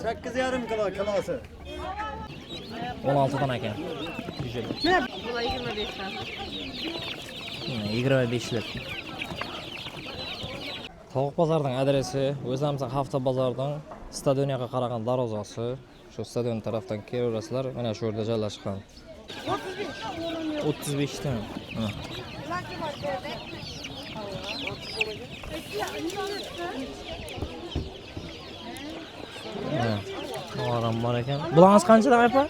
8,5 kilo kilosi. 16 dan ekan. Güzel. Ne? Bula 25'ten. 25 lik. Tovuq bozorning adresi, o'zimizning hafta bozoridan stadionga qaragan darvozasi, shu stadion tarafdan kelaverasizlar, mana shu yerda joylashgan. 35 dan. Oram bor ekan. Bularning qanchadan apa?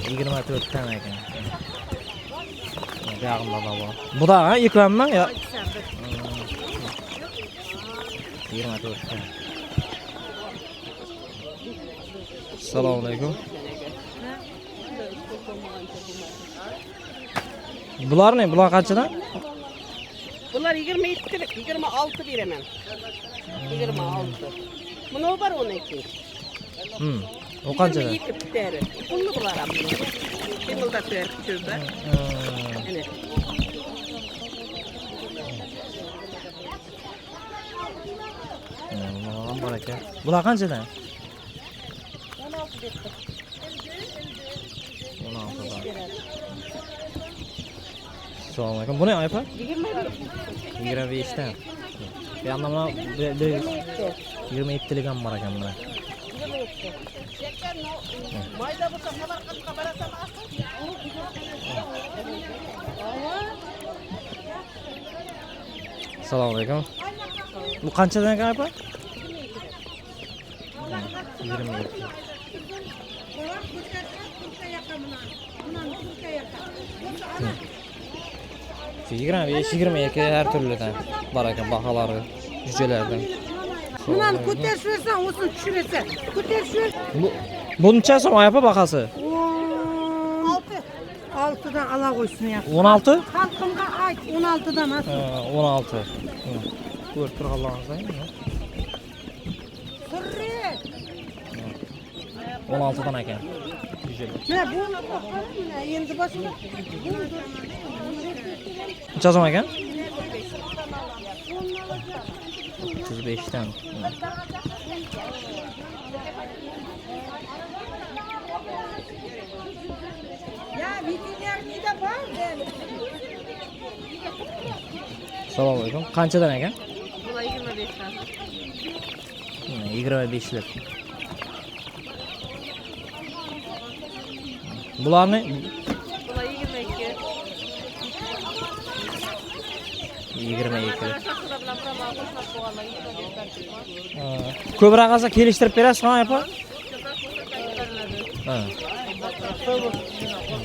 24 dan ekan. Yağımda da var. Bu da ha yıkılan mı ya? 24 dan. Assalomualaikum. Bular ne? Bular qanchadan? Bunlar 27'lik, 26 veremem. 26. Bunu var 12. O qanchadan? 22 biteri. Pullu bular ama. Kimilda tübe. Evet. Aman baraka. Bular qanchadan? 16 bitdi. 16 dan. Assalomualaikum. Bu ne aypa? 25 dan. Bu yoqda mana 27 lik ham bor ekan mana. 27. Mayda bo'lsa Samarqandga borasam Assalomualaikum. Bu qanchadan ekan aypa? 22. Figran 22 her türlüden var ekan bahalari cücelerden. Bundan ko'tarish versen, o'zini tushirasan. Ko'tarish ver. Bu necha so'm ayapa bahasi? 6 dan ala qo'ysin ya. 16? Xalqimga ayt 16 dan asıl. 16. Ko'rib turganlaringizdan. Sirri. 16 dan ekan. Güzel. Ne bu? Endi boshqa. Necha so'm ekan? 35 dan. Ya vitrinler nida bor ben. Assalomualaikum. Qanchadan ekan? Bula 25'ten. 25 lik. Bularni Bula 22. 22. Ko'proq olsa kelishtirib berasizmi aypa? Ha.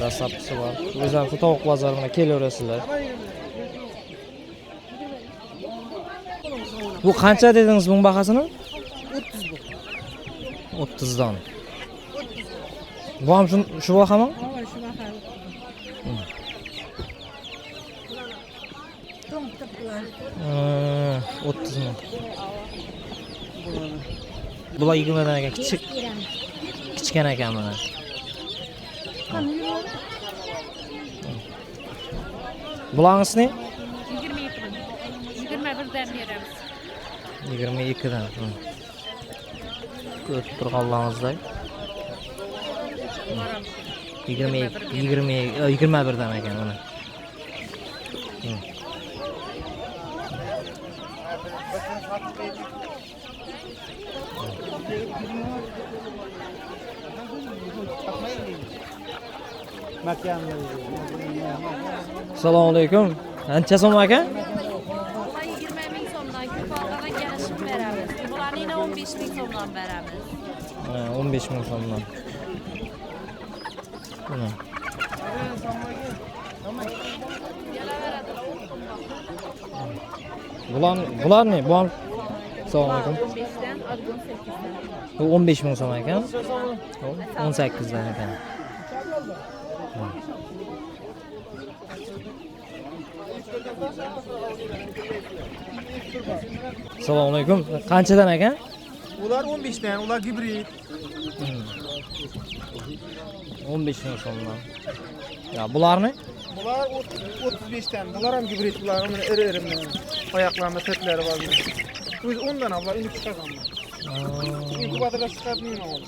Dastlabkisi bor. O'zim shu tovuq bozoriga kelaverasizlar. Bu qancha dedingiz bunun bahasini? 30 bu. 30 dan. Bu ham shu bahami? Hava şu bakalım. Tom tıplar. 30 ming. Bular 20 dan ekan, kichkina ekan mana. Bularning ne? 22 bin. 21'den veremiz. 22 dan. Ko'rib turganlaringizday. 21 dan ekan mana. Assalomualaikum. Qancha so'm ekan? Bular 20 ming so'mdan Ko'polg'adan kelishib beramiz. Bularni yana 15 ming so'mdan beramiz. 15 ming so'mdan. Buni. Bular ne? Bu ham Assalomualaikum. 15'den, algın 8'den. Bu 15 ming so'm ekan. 18 dan ekan. Assalomualaikum. Qanchadan ekan? Ular 15 dan, ular gibrid. 15 ming so'mdan. Ya bularni? Bular 35 dan. Bular ham gibrid, bular mana iri-iri. Oyoqlarida setlari bor. O'zi 10 dan avval uni chiqarganman. İnkubatorda çıkartmayın oğlum.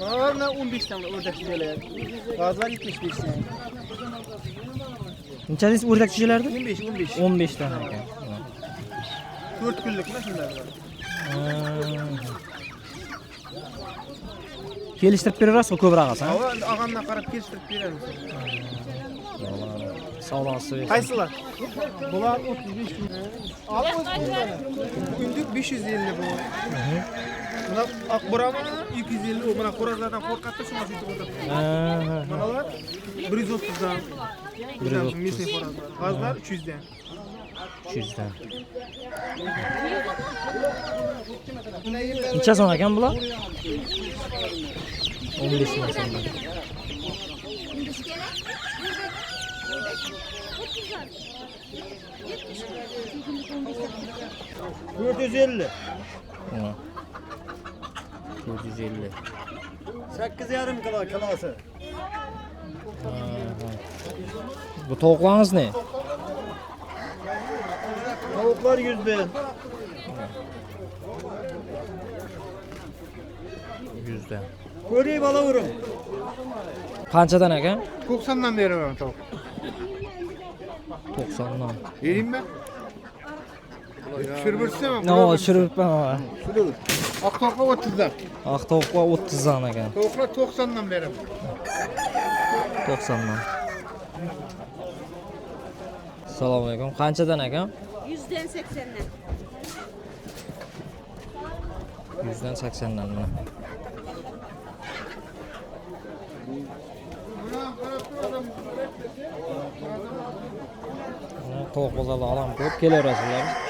Ana 15'ten ördek cüceler. Gazlar 75'ten. Neçəniz ördək cücelərdi? 15. 15 dənə ekan. 4 günlük mü şunlar var? Geliştirib berərsən köpürək alsan. Hava ağamla qarab kestirib berərim. Sağ olasın. Qaysılar? Bunlar 35 gün. Al gündük 550 bu. Buna akburama 250 o. Buna korazlardan korkatdı şuna sütü oldu. Bunalar 130'dan. 130. Mesih korazlar. Gazlar 300'den. 200'dən. Neçə son ekan bular? 15 min son. 450. 450. 8,5 kilo kilosu. Bu tavuklarınız ne? Tavuklar 100 bin. 100'dən. Köreyim alıvırım. Qançadan ekan? 90'dan veriyorum tavuk. 90'dan. Vereyim ben. Şırbırsı mı? No, şurub ben. Şurudur. Ak tavuklar 30'dan. Ağ tavuklar 30'dan ekan. Tavuklar 90'dan veririm. 90'dan. Assalomu alaykum. Qanchadan ekan? 100'den 80'den. 100'dan 80'dan mana. Tovuq bozorda alam ko'p kelaverasizlar.